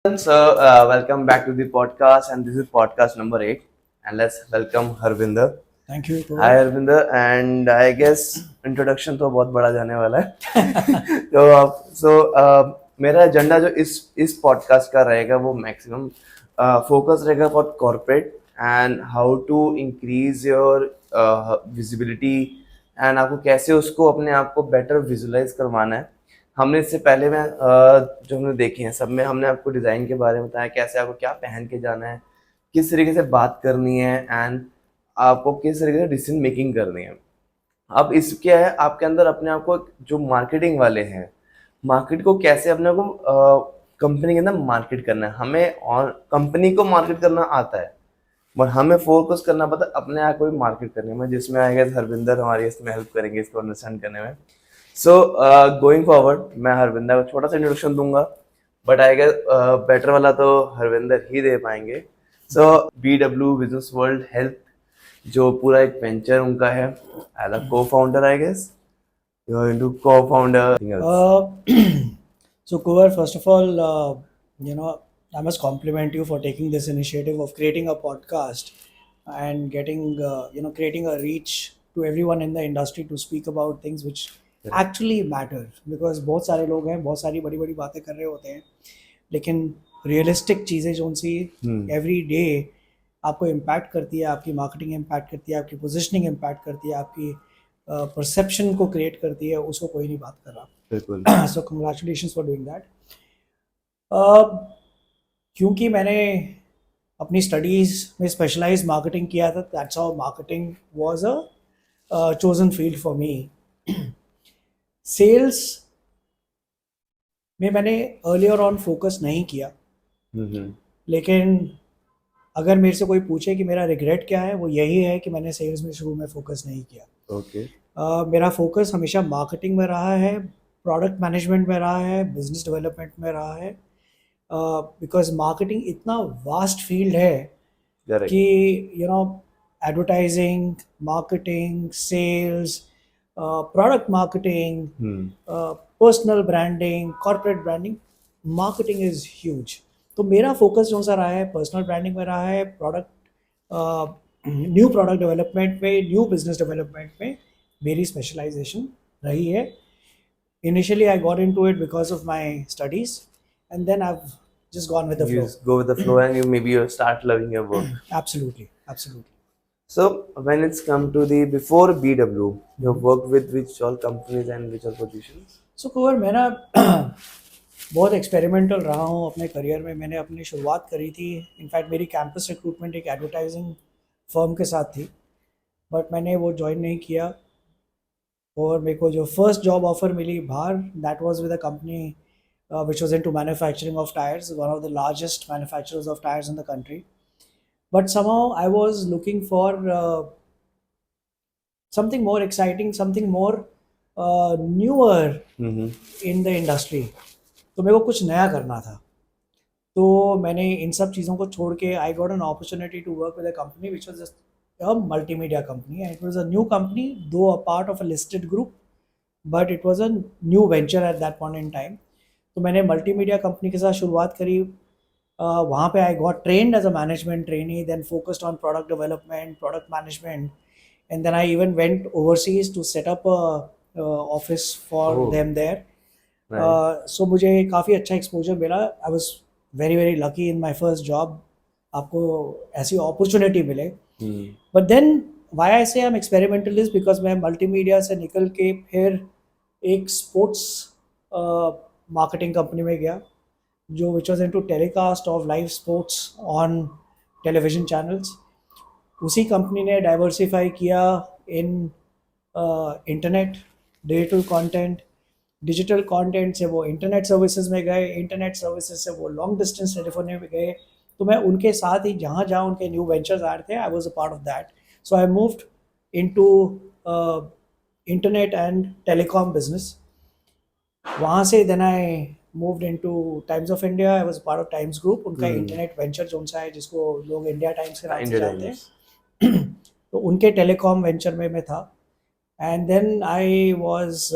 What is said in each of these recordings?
Welcome back to the podcast, and this is podcast number 8. And let's welcome Harvinder. Thank you. Hi Harvinder, and I guess introduction तो बहुत बड़ा जाने वाला है. मेरा agenda जो इस पॉडकास्ट का रहेगा वो मैक्सिमम फोकस रहेगा for corporate and how to increase your visibility and आपको कैसे उसको अपने आप को बेटर विजुलाइज करवाना है. हमने इससे पहले में जो हमने देखे हैं सब में हमने आपको डिज़ाइन के बारे में बताया, कैसे आपको क्या पहन के जाना है, किस तरीके से बात करनी है एंड आपको किस तरीके से डिसीजन मेकिंग करनी है. अब इस क्या है आपके अंदर अपने आप को जो मार्केटिंग वाले हैं, मार्केट को कैसे अपने को कंपनी के अंदर मार्केट करना है. हमें और कंपनी को मार्केट करना आता है, बट हमें फोकस करना पड़ता है अपने आप को भी मार्केट करने में, जिसमें आएगा हरविंदर हमारी इसमें हेल्प करेंगे इसको अंडरस्टैंड करने में. सो गोइंग फॉरवर्ड मैं हरविंदर को छोटा सा इंट्रोडक्शन दूंगा, बट आई गेस बेटर वाला तो हरविंदर ही दे पाएंगे. So BW business world health जो पूरा एक वेंचर उनका है, as a co-founder I guess you are into co-founder. So, Kuvar, first of all, I must compliment you for taking this initiative of creating a podcast and getting, creating a reach to everyone in the industry to speak about things which actually matter. Because बहुत सारे लोग हैं, बहुत सारी बड़ी बड़ी बातें कर रहे होते हैं, लेकिन रियलिस्टिक चीज़ें जो उनसी एवरी डे आपको इम्पैक्ट करती है, आपकी मार्केटिंग इम्पैक्ट करती है, आपकी पोजिशनिंग इम्पैक्ट करती है, आपकी परसेप्शन को क्रिएट करती है, उसको कोई नहीं बात कर रहा. बिल्कुल. So congratulations for doing that. क्योंकि मैंने अपनी स्टडीज़ में स्पेशलाइज मार्केटिंग किया था, that's how marketing was a chosen field for me. Sales में मैंने अर्लियर ऑन फोकस नहीं किया, लेकिन अगर मेरे से कोई पूछे कि मेरा रिग्रेट क्या है, वो यही है कि मैंने सेल्स में शुरू में फोकस नहीं किया. ओके. मेरा फोकस हमेशा मार्केटिंग में रहा है, प्रोडक्ट मैनेजमेंट में रहा है, बिजनेस डेवलपमेंट में रहा है, बिकॉज मार्केटिंग इतना वास्ट फील्ड है कि advertising, marketing, sales, product marketing, personal branding, corporate branding, marketing is huge. तो मेरा फोकस जो सा रहा है पर्सनल ब्रांडिंग में रहा है, न्यू प्रोडक्ट डेवलपमेंट में, न्यू बिजनेस डेवलपमेंट में मेरी स्पेशलाइजेशन रही है. Initially, I got into it because of my studies, and then I've just gone with the You flow. just go with the flow and you start loving your work. Absolutely. So when it's come to the before BW, you have worked with which all companies and which all positions? So, Kuvar, मैं ना बहुत experimental रहा हूँ अपने career में. मैंने अपनी शुरुआत करी थी, इनफैक्ट मेरी कैंपस रिक्रूटमेंट एक एडवर्टाइजिंग फर्म के साथ थी, बट मैंने वो ज्वाइन नहीं किया. और मेरे को जो फर्स्ट जॉब ऑफर मिली बाहर, that was with a company which was into manufacturing of tires, one of the largest manufacturers of tires in the country. But somehow I was looking for something more exciting, something more newer in the industry. तो मेरे को कुछ नया करना था. तो मैंने इन सब चीज़ों को छोड़ के I got an opportunity to work with a company which was a multimedia company, and it was a new company, though a part of a listed group, but it was a new venture at that point in time. तो मैंने multimedia company के साथ शुरुआत करी. वहाँ पे I got trained as a management trainee, then focused on product development, product management, and then I even went overseas to set up office for them there. So मुझे काफ़ी अच्छा एक्सपोजर मिला. I was very very lucky in my first job. आपको ऐसी opportunity मिले. But then why I say I am experimentalist, because मैं multimedia से निकल के फिर एक स्पोर्ट्स मार्केटिंग कंपनी में गया, जो which was into telecast of live sports on television channels. उसी कंपनी ने डाइवर्सिफाई किया इन इंटरनेट, डिजिटल कंटेंट से वो इंटरनेट सर्विसेज में गए, इंटरनेट सर्विसेज से वो लॉन्ग डिस्टेंस टेलीफोनी में गए. तो मैं उनके साथ ही जहाँ जहाँ उनके न्यू वेंचर्स आ रहे थे, I was a part of that. So I moved into internet and telecom business. वहाँ से then I moved into Times of India. I was part of Times group. उनका इंटरनेट वेंचर जो सा है, जिसको लोग इंडिया टाइम्स के नाम से जानते हैं, तो उनके टेलीकॉम वेंचर में मैं था. And then I was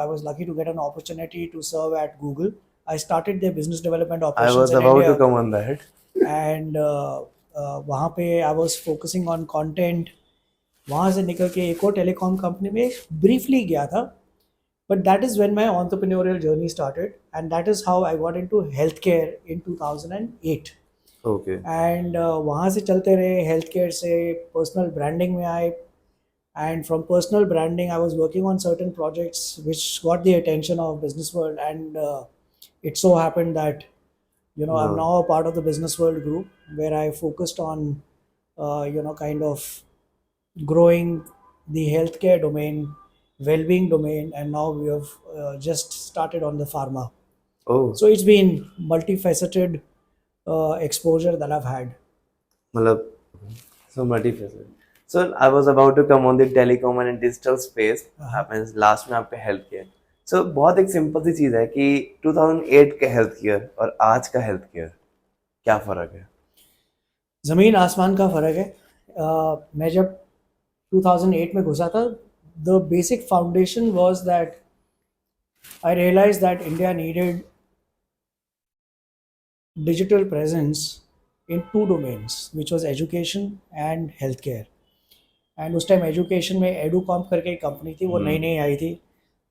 I was lucky to get an opportunity to serve at Google I started their business development I operations was in about India. to come on that. And वहाँ पे I was focusing on content. वहाँ से निकल के एक और telecom company में briefly गया था. But that is when my entrepreneurial journey started, and that is how I got into health care in 2008. Okay. And वहाँ से चलते रहे, हेल्थ केयर से पर्सनल ब्रांडिंग में आए. And from personal branding, I was working on certain projects which got the attention of business world. And it so happened that I'm now a part of the business world group where I focused on kind of growing the healthcare domain, well-being domain, and now we have just started on the pharma. Oh, So it's been multifaceted exposure that I've had. मतलब so multifaceted. So I was about to come on the telecom and digital space. आपने last में आपका health care. So बहुत एक simple सी चीज़ है कि 2008 का health care और आज का हेल्थ केयर क्या फ़र्क है? ज़मीन आसमान का फ़र्क है. मैं जब 2008 में घुसा था, the basic foundation was that I realized that India needed digital presence in two domains, which was education and healthcare. And उस टाइम एजुकेशन में एडुकॉम करके एक कंपनी थी, वो नई नई आई थी.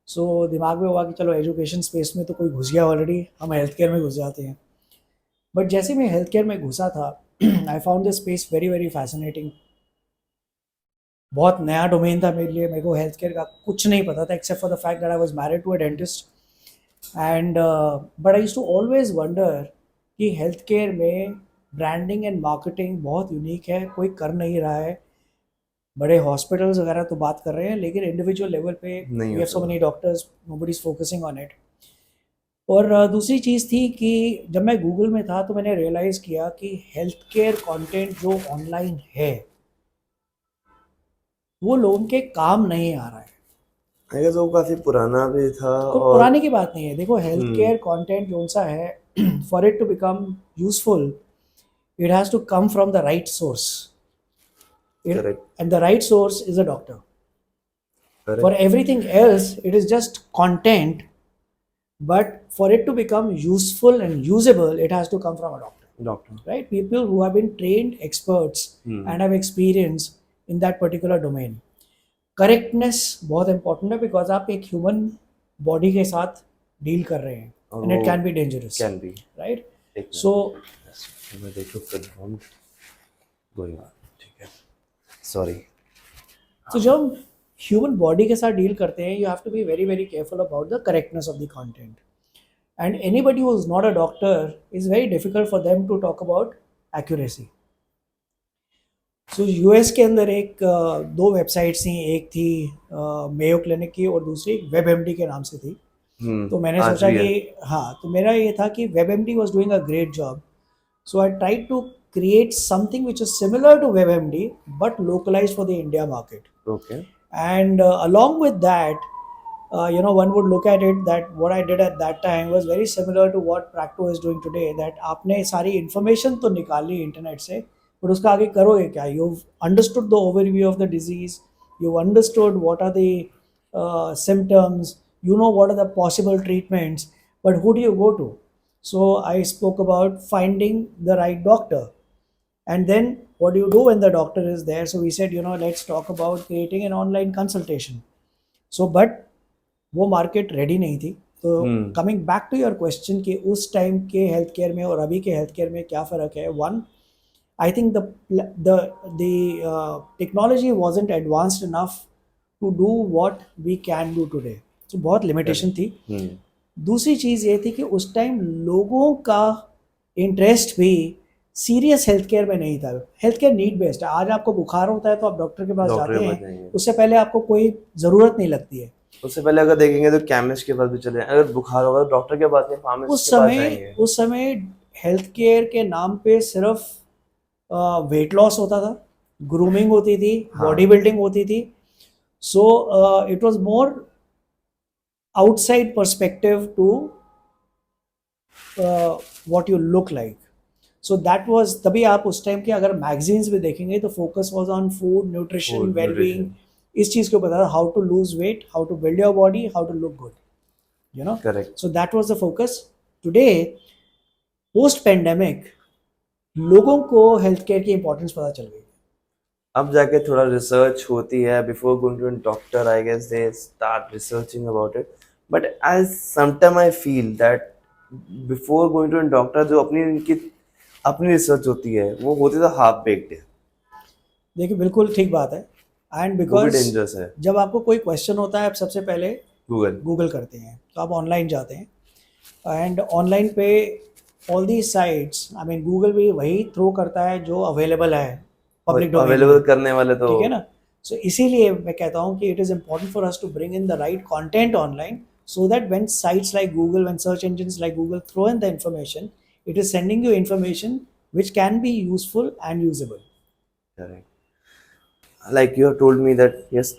सो दिमाग में हुआ कि चलो एजुकेशन स्पेस में तो कोई घुस गया ऑलरेडी, हम हेल्थ केयर में घुस जाते हैं. बट जैसे मैं हेल्थ केयर में घुसा था, I found this space very very fascinating. बहुत नया डोमेन था मेरे लिए. मेरे को हेल्थ केयर का कुछ नहीं पता था except for the fact that I was married to a dentist. And but I used to always wonder कि हेल्थ केयर में ब्रांडिंग एंड मार्केटिंग बहुत यूनिक है, कोई कर नहीं रहा है. बड़े हॉस्पिटल्स वगैरह तो बात कर रहे हैं, लेकिन इंडिविजुअल लेवल पे we have so many doctors, nobody is focusing on it. और दूसरी चीज़ थी कि जब मैं गूगल में था तो मैंने रियलाइज़ किया कि हेल्थ केयर कॉन्टेंट जो ऑनलाइन है वो लोगों के काम नहीं आ रहा है. आई गेस वो काफ़ी पुराना भी था. तो और पुराने की बात नहीं है. देखो हेल्थ केयर कॉन्टेंट जो सा है, for it to become useful, it has to come from the right source. Correct. And the right source is a doctor. Correct. For everything else, it is just content. But for it to become useful and usable, it has to come from a doctor. Doctor. Right? People who have been trained experts and have experience in that particular domain. Correctness बहुत important है, because आप एक human body के साथ deal कर रहे हैं, and it can be dangerous. Can be. Right? So मैं देखो confirmed going on. ठीक है. Sorry. तो जब ह्यूमन बॉडी के साथ डील करते हैं, you have to be very very careful about the correctness of the content. And anybody who is not a doctor is very difficult for them to talk about accuracy. So US के अंदर दो websites थी. एक थी Mayo clinic की और दूसरी WebMD के नाम से थी. तो मैंने सोचा कि हाँ, तो मेरा ये था कि WebMD was doing a great job. So I tried to create something which is similar to WebMD but localized for the India market. Okay. And along with that, one would look at it that what I did at that time was very similar to what Practo is doing today. That आपने सारी information तो निकाली internet से, but उसका आगे करोगे क्या? You've understood the overview of the disease. You've understood what are the symptoms. You know what are the possible treatments. But who do you go to? So I spoke about finding the right doctor. And then what do you do when the doctor is there? So we said, let's talk about creating an online consultation. So but वो market ready नहीं थी. तो coming back to your question कि उस time के health care में और अभी के हेल्थ केयर में क्या फ़र्क है. One, I think the technology wasn't advanced enough to do what we can do today. तो बहुत लिमिटेशन थी. दूसरी चीज़ ये थी कि उस टाइम लोगों का इंटरेस्ट भी सीरियस हेल्थ केयर में नहीं था. हेल्थ केयर नीड बेस्ड है. आज आपको बुखार होता है तो आप डॉक्टर के पास जाते हैं, उससे पहले आपको कोई ज़रूरत नहीं लगती है. उससे पहले अगर देखेंगे तो केमिस्ट के पास भी चले, अगर बुखार होगा तो डॉक्टर के पास नहीं, फार्मासिस्ट के पास जाएंगे. उस समय हेल्थ केयर के नाम पे सिर्फ वेट लॉस होता था, ग्रूमिंग होती थी, बॉडी बिल्डिंग होती थी. So it was more outside perspective to what you look like. So that was तभी आप उस टाइम के अगर मैगजीन्स भी देखेंगे तो focus was on food, nutrition, wellbeing, इस चीज़ के ऊपर था. How to lose weight, how to build your body, how to look good, Correct. So that was the focus. Today post pandemic लोगों को हेल्थ केयर की इंपॉर्टेंस पता चल गई। अब जाके थोड़ा रिसर्च होती है before going to doctor I guess they start researching about it but as sometime I feel that before going to doctor जो अपनी इनकी अपनी रिसर्च होती है वो होती तो हाफ बेक्ड है देखिए बिल्कुल ठीक बात है। एंड वो भी बिकॉज डेंजरस है जब आपको कोई क्वेश्चन होता है आप सबसे पहले गूगल गूगल करते हैं, तो आप ऑनलाइन जाते हैं एंड ऑनलाइन पे all the sites, I mean Google भी वही थ्रो करता है जो अवेलेबल है पब्लिक डोमेन अवेलेबल में, करने वाले तो ठीक है ना। सो इसीलिए मैं कहता हूँ कि it is important for us to bring in the right content online, so that when sites like Google, when search engines like Google throw in the information, it is sending you information which can be useful and usable. correct. Like you have told me that yes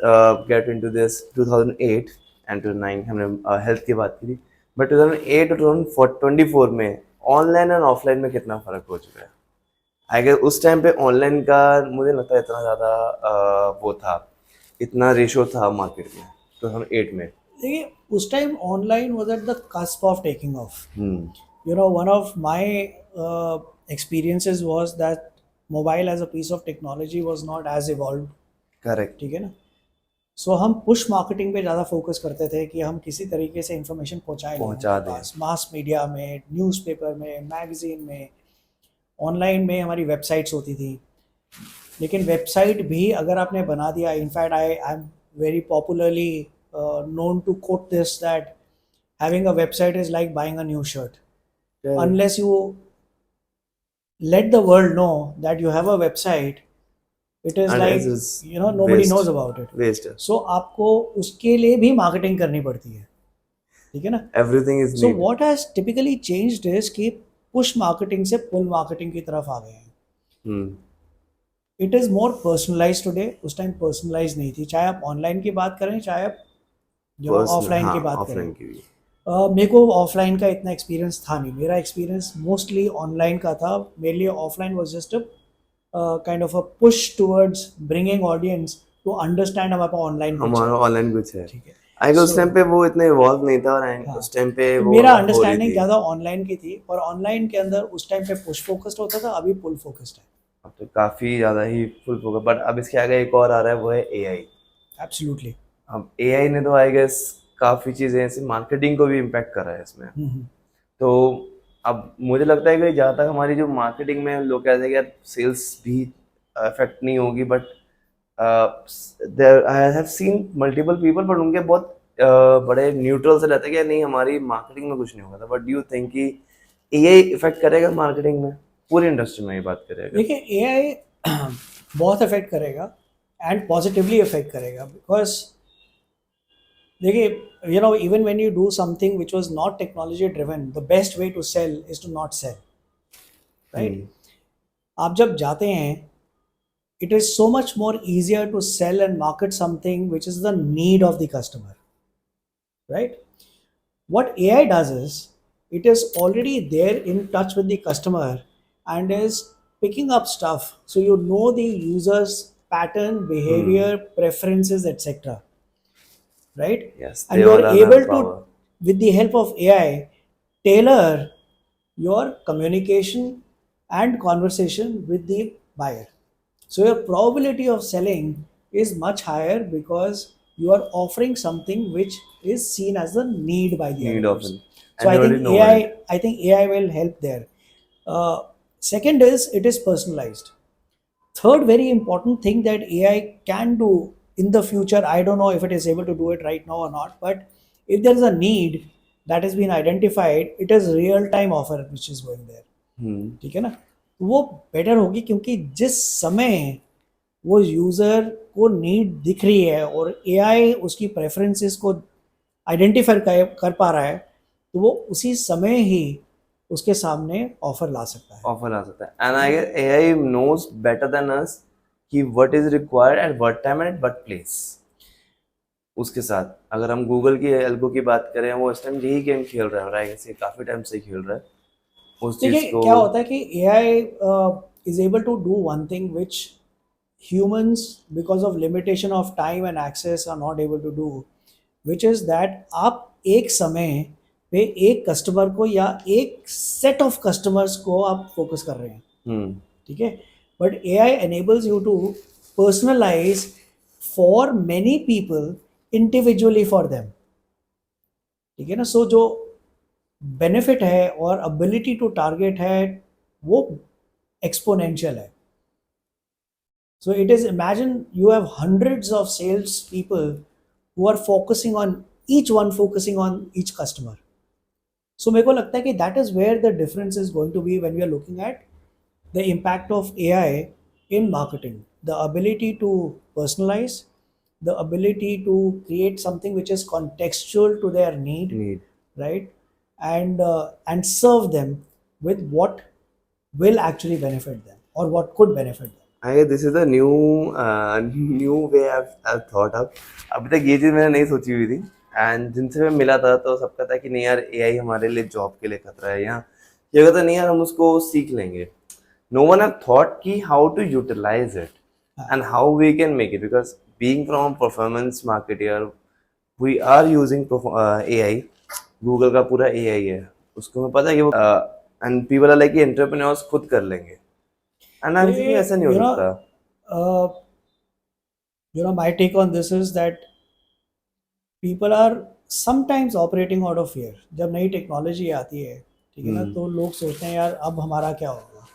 get into this 2008 and 2009 हमने health की बात की थी but 2008 और 2024 में online और offline में कितना फर्क हो चुका है आई गेस उस टाइम पे ऑनलाइन का मुझे लगता है इतना ज़्यादा वो था इतना रेशो था मार्केट में 2008 में देखिए उस time online was at the cusp of taking off. Hmm You know, one of my experiences was that mobile as a piece of technology was not as evolved, correct ठीक है ना। सो हम push marketing पे ज़्यादा focus करते थे कि हम किसी तरीके से इंफॉर्मेशन पहुंचाएं लोगों पहुंचा के दें पास, मास मीडिया में, न्यूज़पेपर में, मैगजीन में, ऑनलाइन में हमारी वेबसाइट्स होती थी। लेकिन वेबसाइट भी अगर आपने बना दिया, in fact I am very popularly known to quote this that having a website is like buying a new shirt. Unless you let the world know that you have a website, it is And like, it is you know, nobody waste. knows about it. Waste है So आपको उसके लिए भी marketing करनी पड़ती है, ठीक है ना। Everything is So need what has typically changed is कि पुश मार्केटिंग से पुल मार्केटिंग की तरफ आ गए हैं। It is more personalise today, उस टाइम पर्सनलाइज नहीं थी। चाहे आप ऑनलाइन की बात करें, चाहे आप जो ऑफलाइन की बात करें। ऑफलाइन की भी मेरे को ऑफलाइन का इतना एक्सपीरियंस था नहीं, मेरा एक्सपीरियंस मोस्टली ऑनलाइन का था। मेरे लिए offline was just a kind of a push towards bringing audience to understand हमारा ऑनलाइन कुछ हमारा है, ऑनलाइन कुछ है ठीक है। आई गेस उस So, टाइम पे वो इतना इवॉल्व नहीं था और हाँ, उस टाइम पे तो वो मेरा हो रही अंडरस्टैंडिंग थी ज़्यादा ऑनलाइन की थी, और ऑनलाइन के अंदर उस टाइम पे पुश फोकस्ड होता था, अभी पुल फोकस्ड है। अब तो काफी ज्यादा ही फुल फोकस बट अब इसके आगे एक और आ रहा है वो है एआई एब्सोल्युटली। अब एआई ने तो आई गेस काफी चीजें ऐसी मार्केटिंग को भी इम्पैक्ट करा है इसमें तो अब मुझे लगता है कि जहाँ तक हमारी जो मार्केटिंग में लोग कहते हैं कि यार सेल्स भी अफेक्ट नहीं होगी but there I have seen multiple people but उनके बहुत बड़े न्यूट्रल से रहते हैं कि नहीं हमारी मार्केटिंग में कुछ नहीं होगा था बट डू यू थिंक कि एआई इफेक्ट करेगा मार्केटिंग में पूरी इंडस्ट्री में ये बात करेगा देखिए एआई बहुत इफेक्ट करेगा एंड पॉजिटिवली इफेक्ट करेगा, बिकॉज देखिए you know even when you do something which was not technology driven, the best way to sell is to not sell, right. आप जब जाते हैं, it is so much more easier to sell and market something which is the need of the customer, right? What AI does is it is already there in touch with the customer and is picking up stuff, so you know the user's pattern, behavior, preferences, etc., right? Yes, And they you all are have able to, power. with the help of AI, tailor your communication and conversation with the buyer. So your probability of selling is much higher because you are offering something which is seen as a need by the Need other of person. it. So And I you already think know AI, it. I think AI will help there. Second is it is personalized. Third very important thing that AI can do in the future, I don't know if it is able to do it right now or not, but if there is a need that has been identified, it is real time offer which is going there, ठीक है ना। वो better होगी क्योंकि जिस समय वो user को नीड दिख रही है और एआई उसकी प्रेफरेंसेस को आइडेंटिफाई कर पा रहा है, तो वो उसी समय ही उसके सामने ऑफर ला सकता है। ऑफर आ सकता है and I guess AI knows better than us कि what is required at what time and at what place उसके साथ अगर हम गूगल की एल्गो की बात करें वो इस टाइम यही गेम खेल रहा है और आई गेस ये काफी टाइम से खेल रहा है उस चीज देखिए को क्या होता है कि AI is able to do one thing which humans because of limitation of time and access are not able to do, which is that आप एक समय पे एक कस्टमर को या एक सेट ऑफ कस्टमर्स को आप फोकस कर रहे हैं, ठीक है, but AI enables you to personalize for many people individually for them, ठीक है ना. सो जो बेनिफिट है और अबिलिटी टू टारगेट है वो एक्सपोनेंशियल है. So it is, imagine you have hundreds of sales people who are focusing on each one, focusing on each customer. So मेरे को लगता है कि that is where the difference is going to be when we are looking at the impact of AI in marketing. The ability to personalize, the ability to create something which is contextual to their need, right? And serve them with what will actually benefit them or what could benefit them. I guess this is the new way I've thought of. अभी तक ये चीज़ मैंने नहीं सोची हुई थी, and जिनसे मैं मिला था तो सबका था कि नहीं यार AI हमारे लिए जॉब के लिए खतरा है, या ये कहता नहीं यार हम उसको सीख लेंगे. No one have thought कि how to utilize it and how we can make it, because being from performance marketer we are using AI. Google का पूरा AI है, उसको हमें पता है कि वो and people are like कि entrepreneurs खुद कर लेंगे. And I'm thinking ऐसा नहीं हो सकता. My take on this is that people are sometimes operating out of fear. जब नई टेक्नोलॉजी आती है, ठीक है ना, तो लोग सोचते हैं यार अब हमारा क्या होगा.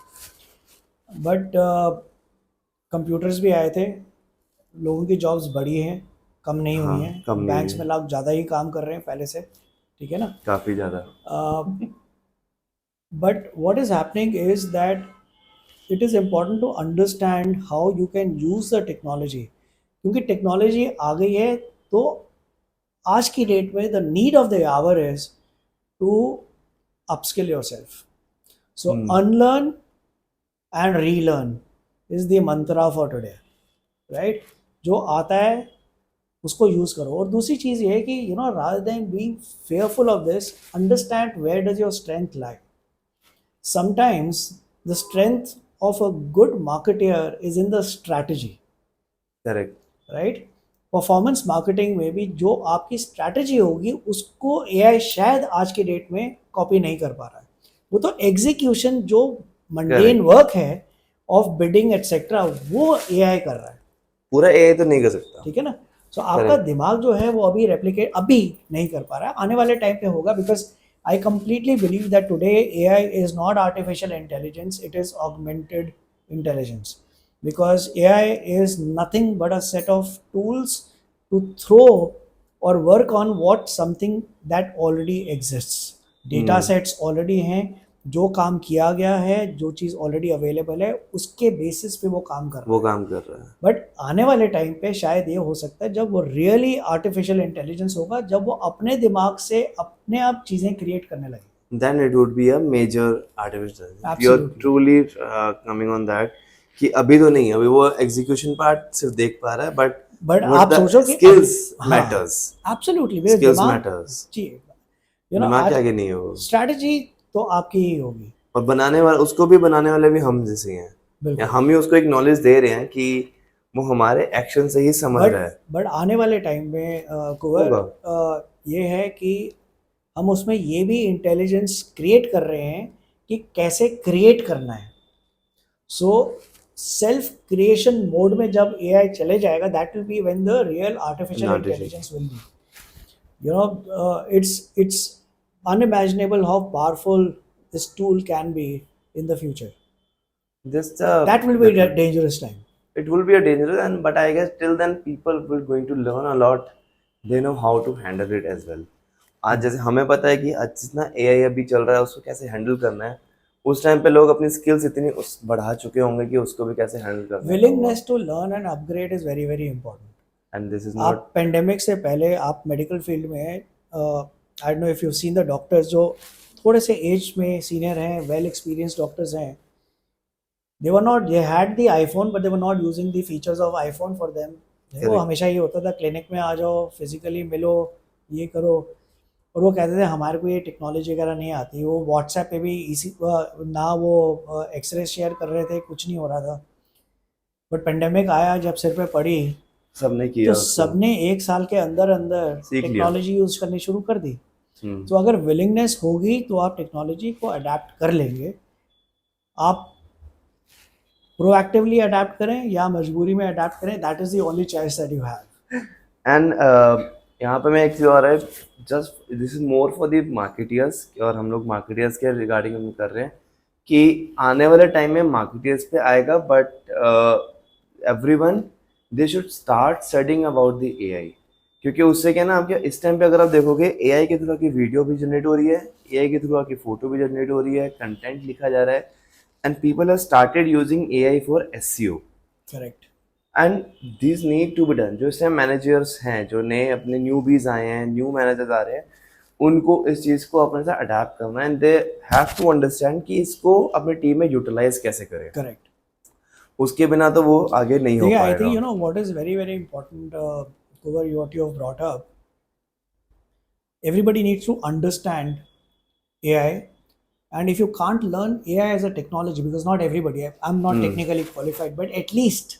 बट कंप्यूटर्स भी आए थे, लोगों की जॉब्स बढ़ी हैं, कम नहीं हुई हैं. बैंक्स में लोग ज़्यादा ही काम कर रहे हैं पहले से, ठीक है ना, काफ़ी ज़्यादा. But what is happening is that it is important to understand how you can use the technology. क्योंकि टेक्नोलॉजी आ गई है तो आज की डेट में the need of the hour is to upskill yourself. So unlearn and relearn is the mantra for today, right? जो आता है उसको यूज़ करो. और दूसरी चीज़ ये है कि rather than being fearful of this, understand where does your strength lie. Sometimes the strength of a good marketer is in the strategy. Correct. Right? Performance marketing में भी जो आपकी स्ट्रैटेजी होगी उसको AI शायद आज के डेट में कॉपी नहीं कर पा रहा है. वो तो एग्जीक्यूशन जो मंडेन वर्क है ऑफ बिडिंग एटसेट्रा वो AI कर रहा है. पूरा AI तो नहीं कर सकता, ठीक है ना. सो आपका दिमाग जो है वो अभी रेप्लिकेट अभी नहीं कर पा रहा है, आने वाले टाइम पे होगा. Because I completely believe that today AI is not artificial intelligence, it is augmented intelligence. Because AI is nothing but a set of tools to throw or work on what something that already exists. Data sets already हैं, जो काम किया गया है, जो चीज़ already available है उसके basis पे वो काम कर रहा है. बट आने वाले टाइम पे शायद ये हो सकता है जब वो रियली आर्टिफिशियल इंटेलिजेंस होगा, जब वो अपने दिमाग से अपने आप चीज़ें क्रिएट करने लगे. Then it would be a major artificial intelligence. You're truly coming on that कि अभी तो नहीं, अभी वो एग्जीक्यूशन पार्ट सिर्फ देख पा रहा है, बट आप सोचो कि skills matters. Absolutely, skills matters. जी, दिमाग के आगे नहीं है वो. स्ट्रैटेजी तो आपकी ही होगी और बनाने वाले उसको भी बनाने वाले भी हम जैसे हैं, या हम ही उसको एक नॉलेज दे रहे हैं कि वो हमारे एक्शन से ही समझ रहा है. बट आने वाले टाइम में कुवर ये है कि हम उसमें ये भी इंटेलिजेंस क्रिएट कर रहे हैं कि कैसे क्रिएट करना है. सो सेल्फ क्रिएशन मोड में जब AI चले जाएगा, that will be when the real artificial intelligence will be. it's unimaginable how powerful this tool can be in the future. That will be a dangerous time. It will be a dangerous, and but I guess till then people will going to learn a lot. They know how to handle it as well. आज जैसे हमें पता है कि आज जितना AI अभी चल रहा है उसको कैसे हैंडल करना है, उस टाइम पे लोग अपनी स्किल्स इतनी बढ़ा चुके होंगे कि उसको भी कैसे हैंडल करना है. Willingness to learn and upgrade is very very important. And this is not. आप पेंडेमिक से पहले आप मेडिकल फील्ड में I don't know if you've seen the doctors जो थोड़े से एज में सीनियर हैं, वेल एक्सपीरियंस्ड डॉक्टर्स हैं, they had the iPhone but they were not using the features of iPhone for them. वो हमेशा ये होता था क्लिनिक में आ जाओ, फिजिकली मिलो, ये करो, और वो कहते थे हमारे को ये टेक्नोलॉजी वगैरह नहीं आती. वो व्हाट्सएप पे भी इसी ना वो एक्सरे शेयर कर रहे थे, कुछ नहीं हो रहा था. बट पेंडेमिक आया, जब सिर पे पड़ी सबने किया, तो सबने एक साल के अंदर अंदर टेक्नोलॉजी यूज करनी शुरू कर दी. तो अगर विलिंगनेस होगी तो आप टेक्नोलॉजी को अडेप्ट कर लेंगे. आप प्रोएक्टिवली अडेप्ट करें या मजबूरी में अडेप्ट करें, that is the only choice that you have. And यहाँ पे मैं एक चीज़ और है, just this is more for the marketeers, और हम लोग मार्केटियर्स के रिगार्डिंग हम कर रहे हैं कि आने वाले टाइम में मार्केटियर्स पे आएगा, but everyone they should start studying about the AI. क्योंकि उससे क्या ना, आपके इस टाइम पे अगर आप देखोगे एआई के थ्रू आपकी वीडियो भी जनरेट हो रही है, एआई के थ्रू आपकी फोटो भी जनरेट हो रही है, कंटेंट लिखा जा रहा है, and people have started using AI for SEO. Correct. And this need to be done. जो इससे मैनेजर्स हैं, जो नए अपने न्यूबीज आए हैं, न्यू मैनेजर्स आ रहे हैं, उनको इस चीज़ को अपने साथ अडेप्ट करना है, and they have to understand कि इसको अपनी टीम में यूटिलाइज कैसे करें. करेक्ट. उसके बिना तो वो आगे नहीं हो देखिए, आई पाएगा. Think you know what is very very important over what you have brought up. Everybody needs to understand AI, and if you can't learn AI as a technology, because not everybody, I'm not technically qualified, but at least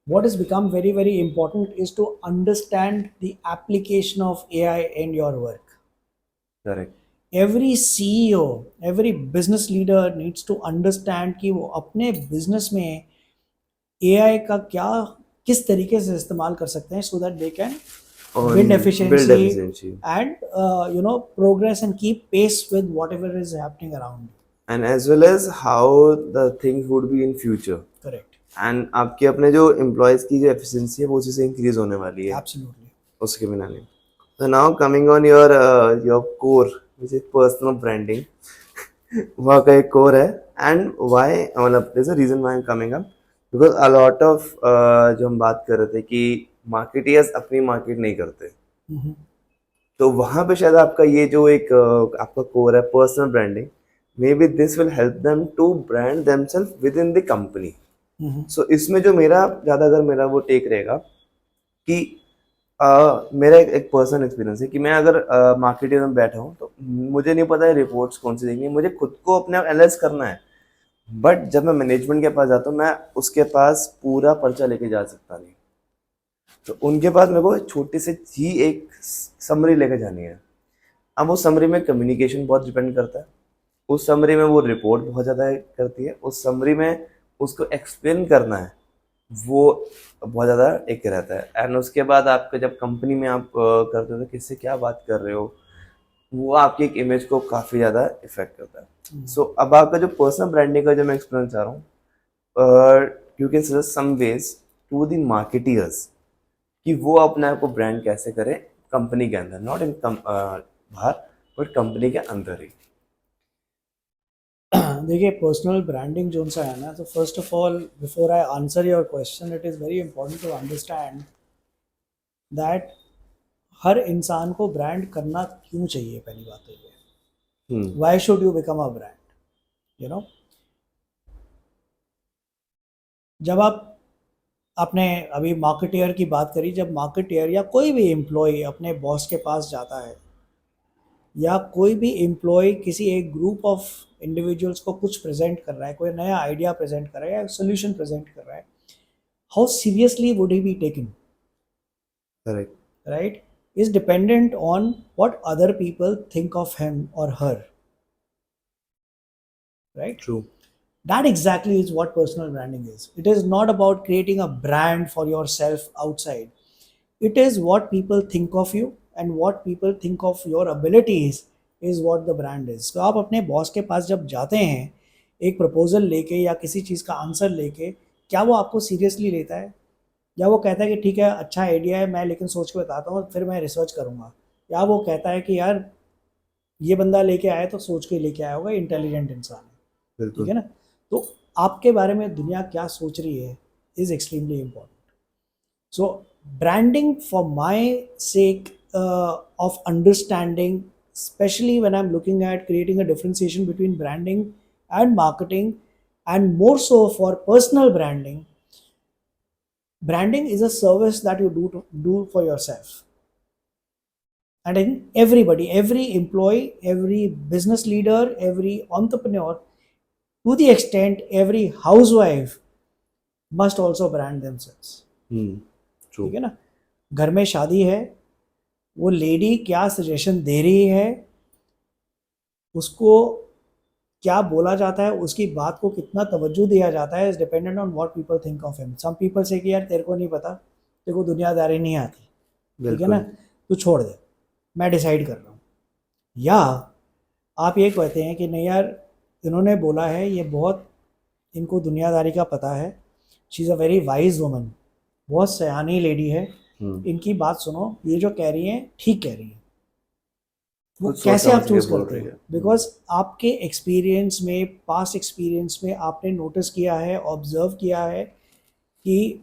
what has become very very important is to understand the application of AI in your work. Correct. Every CEO, every business leader needs to understand कि वो अपने business में AI का किस तरीके से इस्तेमाल कर सकते हैं, so that they can build efficiency and progress and keep pace with whatever is happening around you. And as well as how the things would be in future. Correct. And आपके अपने जो एम्प्लॉयज की जो efficiency है वो उसी से increase होने वाली है. Absolutely. उसके बिना नहीं. So now coming on your core, which is personal branding. वहाँ का एक core है, and why, मतलब there's a reason why I'm coming up, because a lot of जो हम बात कर रहे थे कि मार्केटियर्स अपनी मार्केट नहीं करते, तो वहाँ पे शायद आपका ये जो एक आपका कोर है personal branding, maybe this will help them to brand themselves within the company. So इसमें जो मेरा ज़्यादा अगर मेरा वो टेक रहेगा कि मेरा एक पर्सनल एक्सपीरियंस है कि मैं अगर मार्केटिंग में बैठा हूँ तो मुझे नहीं पता है रिपोर्ट्स कौन सी देंगे, मुझे खुद को अपने एनालाइज करना है. बट जब मैं मैनेजमेंट के पास जाता हूँ, मैं उसके पास पूरा पर्चा लेके जा सकता नहीं. तो उनके पास मेरे को छोटी सी ही एक समरी लेके जानी है. अब वो समरी में कम्युनिकेशन बहुत डिपेंड करता है, उस समरी में वो रिपोर्ट बहुत ज़्यादा करती है, उस समरी में उसको एक्सप्लेन करना है, वो बहुत ज़्यादा एक रहता है. एंड उसके बाद आपका जब कंपनी में आप करते हो तो किससे क्या बात कर रहे हो, वो आपकी एक इमेज को काफ़ी ज़्यादा इफेक्ट करता है. सो अब आपका जो पर्सनल ब्रांडिंग का जो मैं एक्सप्लेन चाह रहा हूँ, you can suggest some ways to the marketeers कि वो अपने आप को ब्रांड कैसे करें कंपनी के अंदर, नॉट इन बाहर बट कंपनी के अंदर ही. देखिए, पर्सनल ब्रांडिंग जो सा है ना, तो first of all before I answer your question, it is very important to understand that हर इंसान को ब्रांड करना क्यों चाहिए. पहली बात तो ये, why should you become a brand. You know, जब आप आपने अभी मार्केटियर की बात करी, जब मार्केटियर या कोई भी एम्प्लॉय अपने बॉस के पास जाता है, या कोई भी एम्प्लॉय किसी एक ग्रुप ऑफ इंडिविजुअल्स को कुछ प्रेजेंट कर रहा है, कोई नया आइडिया प्रेजेंट कर रहा है या सोल्यूशन प्रेजेंट कर रहा है, how seriously would he be taken. Correct. Right. Is dependent on what other people think of him और her. Right. True. That exactly is what personal branding is. It is not about creating a brand for yourself outside. It is what people think of you, and what people think of your abilities is what the brand is. तो आप अपने boss के पास जब जाते हैं एक proposal लेके या किसी चीज़ का आंसर लेके, क्या वो आपको सीरियसली लेता है, या वो कहता है कि ठीक है अच्छा आइडिया है, मैं लेकिन सोच के बताता हूँ, फिर मैं रिसर्च करूँगा, या वो कहता है कि यार ये बंदा लेके आया तो सोच के लेके आया होगा, इंटेलिजेंट इंसान है. ठीक है ना. तो आपके बारे में दुनिया क्या सोच रही है is extremely important. So branding for my sake of understanding, specially when I am looking at creating a differentiation between branding and marketing, and more so for personal branding. Branding is a service that you do for yourself. And I think everybody, every employee, every business leader, every entrepreneur, to the extent every housewife must also brand themselves. True. ठीक है ना. घर में शादी है, वो lady क्या suggestion दे रही है, उसको क्या बोला जाता है, उसकी बात को कितना तवज्जो दिया जाता है, is dependent on what people think of him. Some people say कि यार तेरे को नहीं पता, तेरे को दुनियादारी नहीं आती, ठीक है ना, बिल्कुल. तू छोड़ दे, मैं डिसाइड कर रहा हूँ. या आप ये कहते हैं कि नहीं यार, इन्होंने बोला है, ये बहुत इनको दुनियादारी का पता है, she is a very wise woman, बहुत सयानी लेडी है, इनकी बात सुनो, ये जो कह रही हैं ठीक कह रही है. वो कुछ सोच कैसे आप समझ के चूज बोल करते रही हो? है. बिकॉज आपके एक्सपीरियंस में, पास्ट एक्सपीरियंस में आपने नोटिस किया है, ऑब्जर्व किया है कि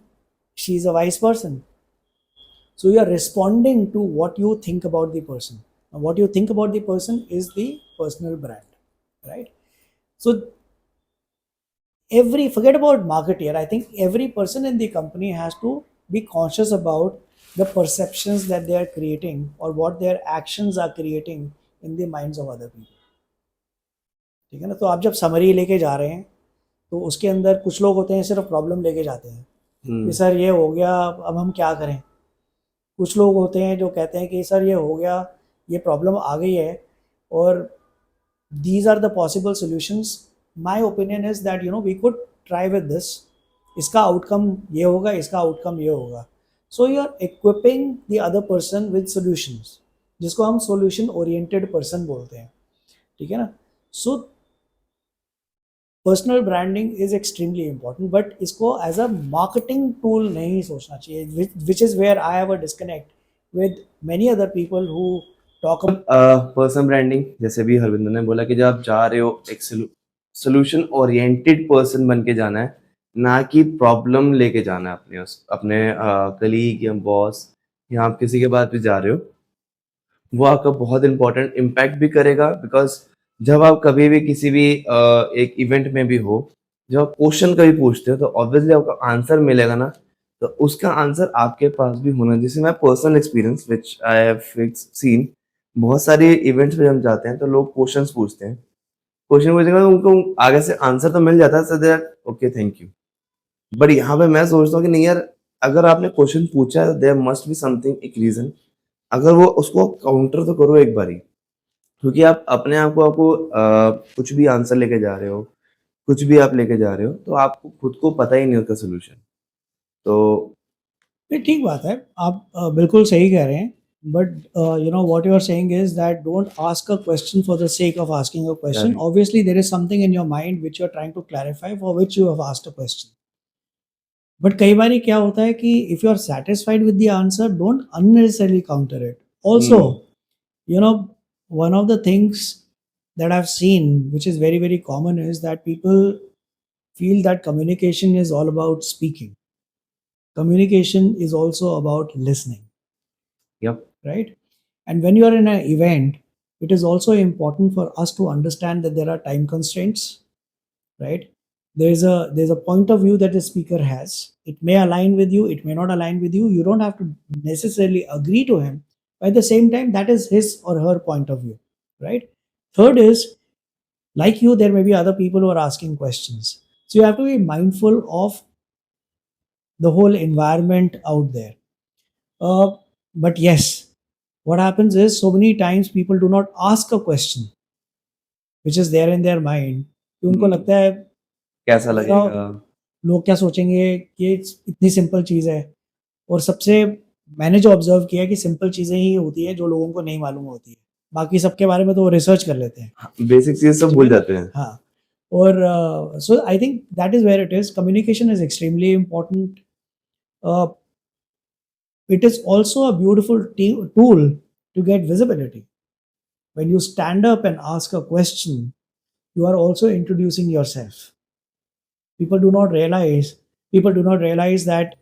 she is a wise person. So you are responding to what you think about the person. And what you think about the person is the personal brand, right? So forget about marketeer. I think every person in the company has to be conscious about the perceptions that they are creating or what their actions are creating in the minds of other people. ठीक है ना. तो आप जब summary लेके जा रहे हैं तो उसके अंदर कुछ लोग होते हैं सिर्फ प्रॉब्लम लेके जाते हैं कि सर ये हो गया, अब हम क्या करें. कुछ लोग होते हैं जो कहते हैं कि सर ये हो गया, ये प्रॉब्लम आ गई है, और these are the possible solutions. My opinion is that we could try with this. इसका आउटकम ये होगा, इसका आउटकम ये होगा. So you are equipping the other person with solutions, जिसको हम सॉल्यूशन ओरिएंटेड पर्सन बोलते हैं, ठीक है ना. So personal branding is extremely important, but इसको एज अ मार्केटिंग टूल नहीं सोचना चाहिए, which is where I have a disconnect with many other people who talk. Personal branding, जैसे भी हरविंदर ने बोला कि जब आप जा रहे हो एक सोल्यूशन ओरिएंटेड पर्सन बन के जाना है, ना कि प्रॉब्लम लेके जाना है अपने कलीग या बॉस या आप किसी के पास भी जा रहे हो. वो आपका बहुत इंपॉर्टेंट इम्पैक्ट भी करेगा, बिकॉज जब आप कभी भी किसी भी एक इवेंट में भी हो, जब आप क्वेश्चन कभी पूछते हो तो ऑब्वियसली आपका आंसर मिलेगा ना, तो उसका आंसर आपके पास भी होना. जैसे मैं personal experience which I have scene, बहुत सारे इवेंट्स में हम जाते हैं तो लोग क्वेश्चंस पूछते हैं, क्वेश्चन पूछने के बाद उनको आगे से आंसर तो मिल जाता है, so they are okay thank you. But यहाँ पे मैं सोचता हूँ कि नहीं यार, अगर आपने क्वेश्चन पूछा है देयर मस्ट बी समथिंग, एक रीजन. अगर वो उसको काउंटर तो करो एक बारी, क्योंकि आप अपने आप को आपको कुछ भी आंसर लेके जा रहे हो, कुछ भी आप लेके जा रहे हो, तो आपको खुद को पता ही नहीं उसका सोल्यूशन. तो नहीं, ठीक बात है, आप बिल्कुल सही कह रहे हैं, but what you are saying is that don't ask a question for the sake of asking a question. Correct. Obviously there is something in your mind which you are trying to clarify, for which you have asked a question. But कई बार क्या होता है कि if you are satisfied with the answer, don't unnecessarily counter it. Also you know one of the things that I've seen, which is very very common, is that people feel that communication is all about speaking. Communication is also about listening, yep. right? And when you are in an event, it is also important for us to understand that there are time constraints, right? There's a point of view that the speaker has. It may align with you, it may not align with you. You don't have to necessarily agree to him. But at the same time, that is his or her point of view, right? Third is, like you, there may be other people who are asking questions. So you have to be mindful of the whole environment out there. But yes, what happens is so many times people do not ask a question which is there in their mind. कि उनको लगता है कैसा you know, लगेगा. लोग क्या सोचेंगे कि इतनी सिंपल चीज़ है. और सबसे मैंने जो ऑब्जर्व किया है कि सिंपल चीज़ें ही होती है जो लोगों को नहीं मालूम होती है. बाकी सबके बारे में तो वो रिसर्च कर लेते हैं. बेसिक चीज सब भूल जाते हैं. हाँ. और so I think that is where it is. Communication is extremely important. It is also a beautiful tool to get visibility. When you stand up and ask a question, you are also introducing yourself. People do not realize that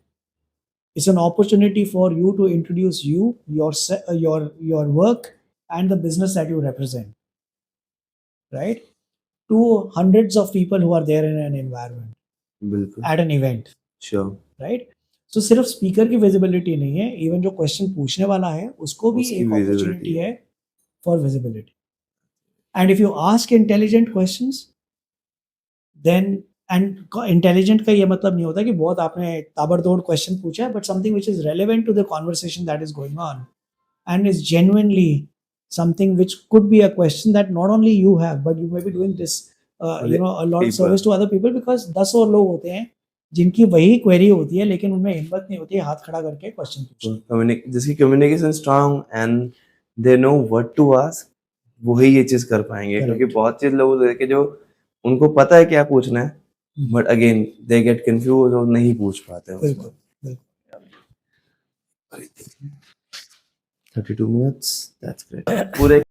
it's an opportunity for you to introduce your work and the business that you represent, right? To hundreds of people who are there in an environment बिल्कुल. at an event, sure. Right. So सिर्फ speaker की visibility नहीं है, even जो question पूछने वाला है उसको भी उसकी एक visibility अपॉर्चुनिटी है for visibility. And if you ask intelligent questions then, and intelligent का ये मतलब नहीं होता कि बहुत आपने ताबड़तोड़ क्वेश्चन पूछा है, but something which is relevant to the conversation that is going on and is genuinely something which could be a question that not only you have, but you may be doing this, a lot of People. service to other people, because 10 और लोग होते हैं जिनकी वही query होती है, लेकिन उनमें हिम्मत नहीं होती है हाथ खड़ा करके क्वेश्चन पूछने। जिसकी communication strong and they know what to ask, वही ये चीज कर पाएंगे। Correct. क्योंकि बहुत चीज लोग देखे जो उनको पता है क्या पूछना है, but again they get confuse और नहीं पूछ पाते हैं बिल्कुल, उसको। 32 minutes, that's great। पूरे